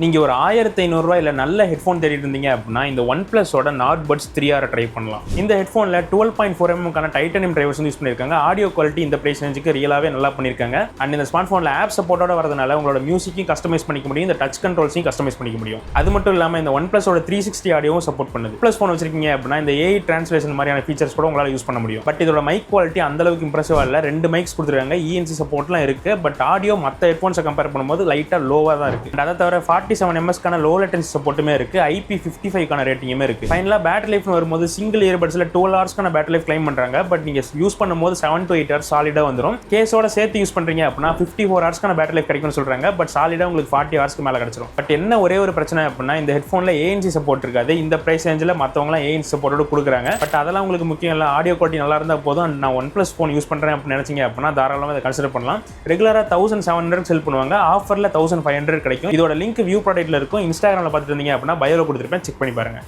நீங்கள் ஒரு 1500 இல்லை நல்ல ஹெட்ஃபோன் தேடிட்டு இருந்தீங்க அப்படின்னா இந்த ஒன் பிளஸோட நாட் பட்ஸ் 3R ட்ரை பண்ணலாம். இந்த ஹெட்ஃபோனில் 12.4mm டைட்டானியம் டிரைவர்ஸ் யூஸ் பண்ணியிருக்காங்க. ஆடியோ குவாலிட்டி இந்த பிரைஸ் ரேஞ்சுக்கு ரியலாகவே நல்லா பண்ணியிருக்காங்க. அண்ட் இந்த ஸ்மார்ட் ஃபோனில் ஆப் சப்போர்ட்டோட வரதுனால உங்களோட மியூசிக்கையும் கஸ்டமைஸ் பண்ணிக்க முடியும், இந்த டச் கண்ட்ரோல்ஸையும் கஸ்டமைஸ் பண்ணிக்க முடியும். அது மட்டும் இல்லாமல் இந்த ஒன் பிளஸோட 360 ஆடியோவும் சப்போர்ட் பண்ணுது. ப்ளஸ் ஃபோன் வச்சிருக்கீங்க அப்படின்னா இந்த AI டிரான்ஸ்லேஷன் மாதிரியான ஃபீச்சர்ஸ் கூட உங்களால் யூஸ் பண்ண முடியும். பட் இதோட மைக் குவாலிட்டி அந்த அளவுக்கு இம்ப்ரெசிவாக இல்லை. 2 மைக்ஸ் கொடுத்துருக்காங்க, ENC சப்போர்ட்லாம் இருக்குது. பட் ஆடியோ மற்ற ஹெட்ஃபோன்ஸை கம்பேர் பண்ணும்போது லைட்டாக லோவாக தான் இருக்குது. அதை தவிர 47mm லோ லேட்டன்சி சப்போர்ட்டுமே இருக்கு, IP55 ரேட்டிங்குமே இருக்கு. ஃபைனலா பேட்டரி லைஃப்னு வரும்போது சிங்கிள் இயர்பட்ஸ்ல 12 ஹவர்ஸ்க்கான பேட்டரி லைஃப் கிளைம் பண்றாங்க. பட் நீங்க யூஸ் பண்ணும்போது 7 to 8 ஹவர்ஸ் சாலிடா வந்துடும். கேஸோட சேர்த்து யூஸ் பண்றீங்க அப்படின்னா 54 ஹவர்ஸ்க்கான பேட்டரி லைஃப் கிடைக்கும்னு சொல்றாங்க. பட் சாலிடா உங்களுக்கு 40 ஹவர்ஸ்க்கு மேல கிடைச்சிடும். பட் என்ன ஒரே ஒரு பிரச்சனை அப்படின்னா இந்த ஹெட்ஃபோன்ல ANC சப்போர்ட் இருக்காது. இந்த பிரைஸ் ரேஞ்சில் மற்றவங்களாம் ANC சப்போர்ட்டோட கொடுக்குறாங்க. பட் அதெல்லாம் உங்களுக்கு முக்கியம் இல்லை, ஆடியோ குவாலிட்டி நல்லா இருந்தால் போதும். நான் ஒன் பிளஸ் ஃபோன் யூஸ் பண்றேன் அப்படின்னு நினைச்சீங்க அப்படின்னா தாராளமாக இதை கன்சிடர் பண்ணலாம். ரெகுலரா 1700 செல் பண்ணுவாங்க, ஆஃபர்ல 1500 கிடைக்கும். இதோட லிங்க் வியூ ப்ராடக்ட்ல இருக்கும். இன்ஸ்டாகிராம்ல பார்த்துட்டு இருந்தீங்க அப்படின்னா பயோல கொடுத்துருப்பேன், செக் பண்ணி பாருங்க.